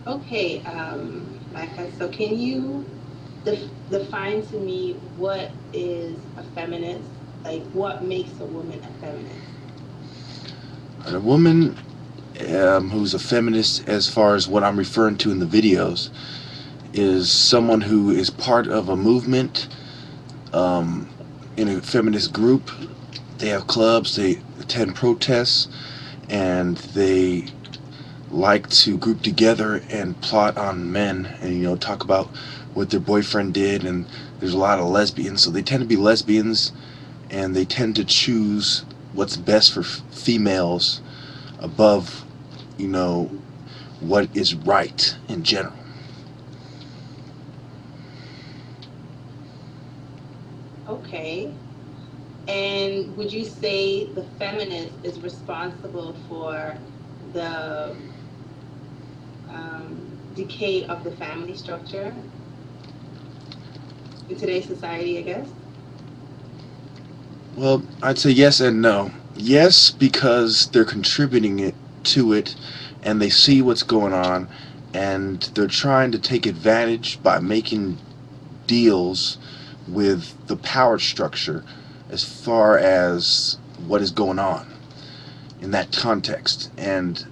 Okay, Micah, so can you define to me what is a feminist? Like, what makes a woman a feminist? And a woman who's a feminist, as far as what I'm referring to in the videos, is someone who is part of a movement um, in a feminist group. They have clubs, they attend protests, and they like to group together and plot on men and talk about what their boyfriend did. And there's a lot of lesbians, so they tend to be lesbians, and they tend to choose what's best for females above you know what is right in general. Okay. And would you say the feminist is responsible for the decay of the family structure in today's society, I guess? Well, I'd say yes and no. Yes, because they're contributing it to it, and they see what's going on, and they're trying to take advantage by making deals with the power structure as far as what is going on in that context. And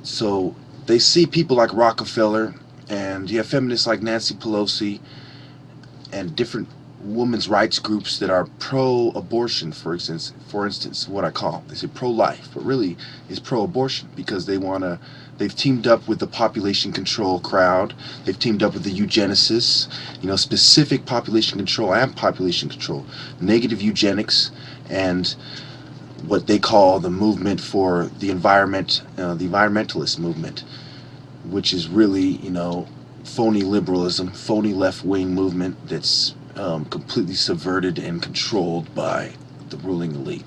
so they see people like Rockefeller, and you have feminists like Nancy Pelosi, and different women's rights groups that are pro-abortion. For instance, what I call, they say pro-life, but really is pro-abortion, because they've teamed up with the population control crowd. They've teamed up with the eugenicists, specific population control and population control, negative eugenics, and what they call the movement for the environment, the environmentalist movement, which is really, phony liberalism, phony left wing movement that's completely subverted and controlled by the ruling elite.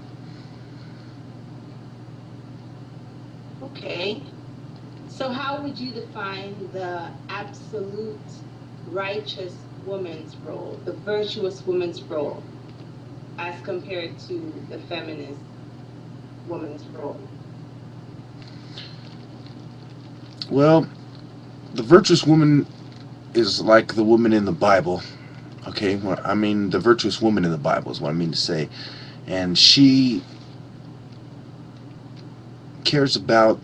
Okay. So, how would you define the absolute righteous woman's role, the virtuous woman's role, as compared to the feminist woman's role? Well, the virtuous woman is like the woman in the Bible. Okay, well, I mean the virtuous woman in the Bible is what I mean to say, and she cares about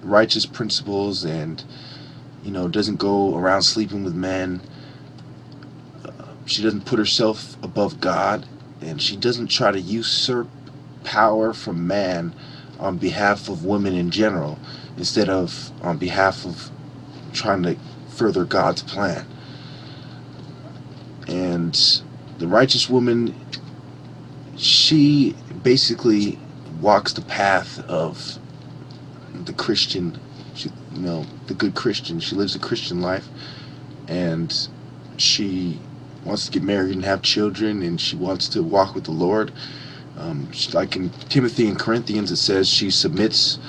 righteous principles, and doesn't go around sleeping with men. She doesn't put herself above God, and she doesn't try to usurp power from man on behalf of women in general, instead of on behalf of trying to further God's plan. And the righteous woman, she basically walks the path of the Christian, the good Christian. She lives a Christian life, and she wants to get married and have children, and she wants to walk with the Lord. Like in Timothy and Corinthians, it says she submits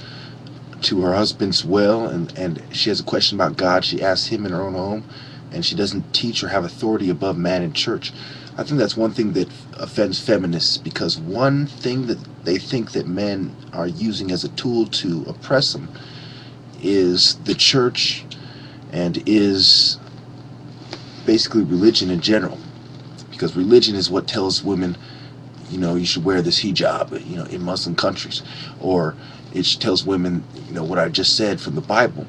to her husband's will, and she has a question about God, she asks him in her own home, and she doesn't teach or have authority above man in church. I think that's one thing that offends feminists, because one thing that they think that men are using as a tool to oppress them is the church, and is basically religion in general. Because religion is what tells women, you should wear this hijab, in Muslim countries, or it tells women, what I just said from the Bible,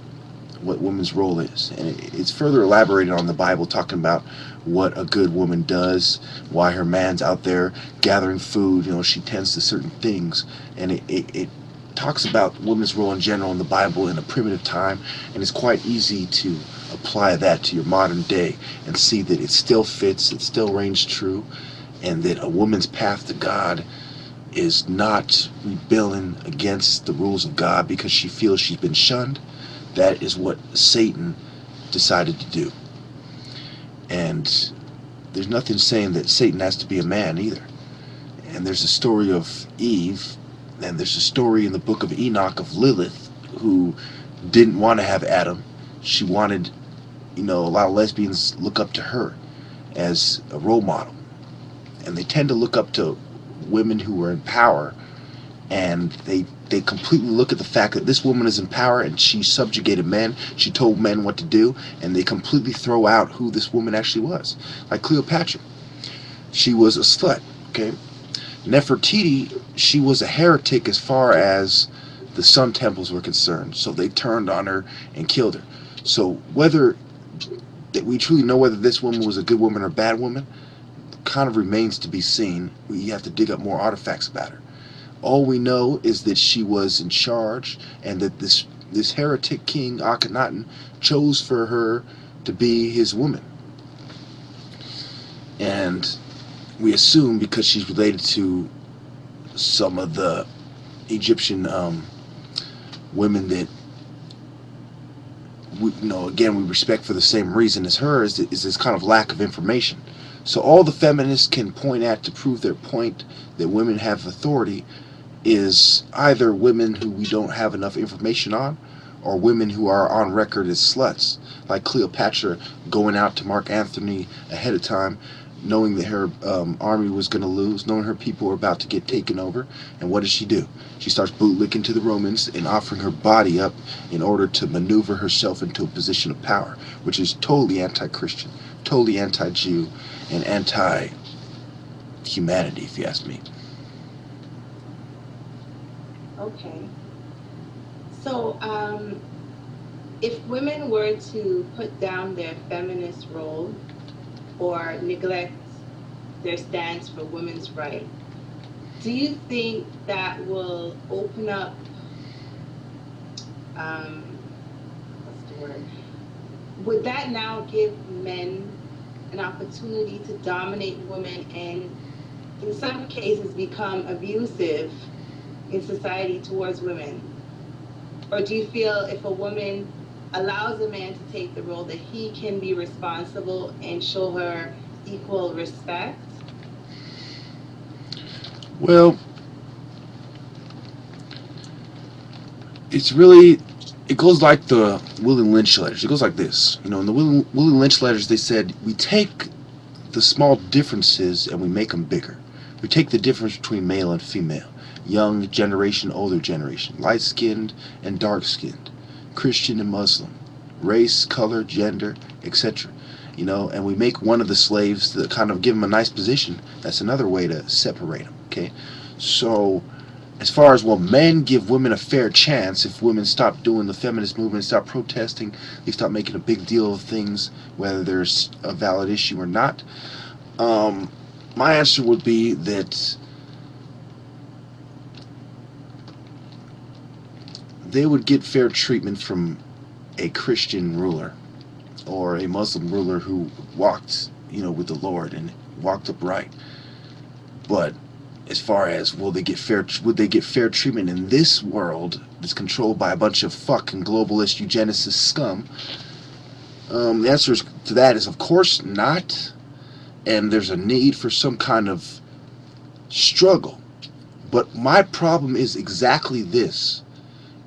what woman's role is. And it's further elaborated on the Bible, talking about what a good woman does, why her man's out there gathering food, she tends to certain things. And it talks about women's role in general in the Bible in a primitive time, and it's quite easy to apply that to your modern day and see that it still fits, it still reigns true, and that a woman's path to God is not rebelling against the rules of God because she feels she's been shunned. That is what Satan decided to do. And there's nothing saying that Satan has to be a man either. And there's a story of Eve, and there's a story in the book of Enoch of Lilith, who didn't want to have Adam. She wanted, a lot of lesbians look up to her as a role model. And they tend to look up to women who are in power, and they they completely look at the fact that this woman is in power and she subjugated men, she told men what to do, and they completely throw out who this woman actually was. Like Cleopatra, she was a slut, okay? Nefertiti, she was a heretic as far as the sun temples were concerned, so they turned on her and killed her. So whether that we truly know whether this woman was a good woman or a bad woman kind of remains to be seen. We have to dig up more artifacts about her. All we know is that she was in charge, and that this heretic king Akhenaten chose for her to be his woman. And we assume because she's related to some of the Egyptian women that we respect for the same reason as her, is this kind of lack of information. So all the feminists can point at to prove their point that women have authority is either women who we don't have enough information on, or women who are on record as sluts, like Cleopatra going out to Mark Antony ahead of time, knowing that her army was going to lose, knowing her people were about to get taken over. And what does she do? She starts bootlicking to the Romans and offering her body up in order to maneuver herself into a position of power, which is totally anti-Christian, totally anti-Jew, and anti-humanity, if you ask me. Okay. So, if women were to put down their feminist role or neglect their stance for women's rights, do you think that will open up, what's the word? Would that now give men an opportunity to dominate women and, in some cases, become abusive in society towards women? Or do you feel if a woman allows a man to take the role that he can be responsible and show her equal respect? Well, it goes like the William Lynch letters. It goes like this. In the William Lynch letters, they said, we take the small differences and we make them bigger. We take the difference between male and female, young generation, older generation, light-skinned and dark-skinned, Christian and Muslim, race, color, gender, etc. And we make one of the slaves to kind of give them a nice position. That's another way to separate them, okay? So, as far as, men give women a fair chance if women stop doing the feminist movement, stop protesting, they stop making a big deal of things, whether there's a valid issue or not. My answer would be that they would get fair treatment from a Christian ruler or a Muslim ruler who walked, with the Lord and walked upright. But as far as would they get fair treatment in this world that's controlled by a bunch of fucking globalist eugenicist scum, the answer to that is of course not. And there's a need for some kind of struggle. But my problem is exactly this,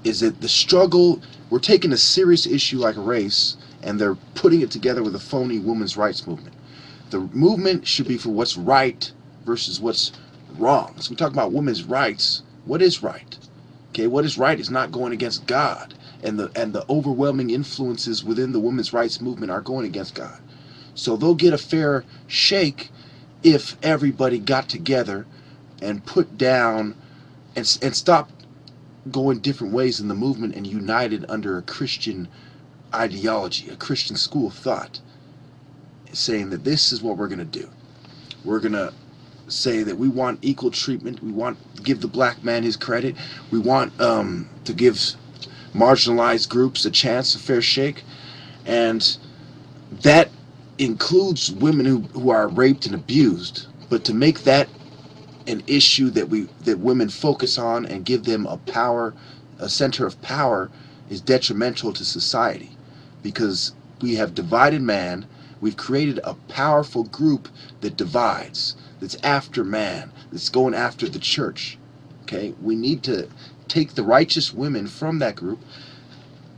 is that the struggle, we're taking a serious issue like race and they're putting it together with a phony women's rights movement. The movement should be for what's right versus what's wrong. So we talk about women's rights. What is right? Okay, what is right is not going against God, and the overwhelming influences within the women's rights movement are going against God. So they'll get a fair shake if everybody got together and put down and stop going different ways in the movement and united under a Christian ideology, a Christian school of thought, saying that this is what we're going to do. We're going to say that we want equal treatment. We want to give the black man his credit. We want to give marginalized groups a chance, a fair shake. And that includes women who are raped and abused. But to make that an issue that women focus on and give them a center of power, is detrimental to society, because we have divided man. We've created a powerful group that divides, that's after man, that's going after the church. Okay, we need to take the righteous women from that group,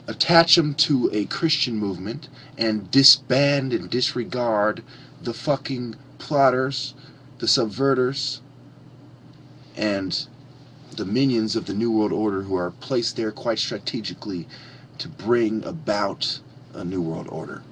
attach them to a Christian movement, and disband and disregard the fucking plotters, the subverters, and the minions of the New World Order who are placed there quite strategically to bring about a New World Order.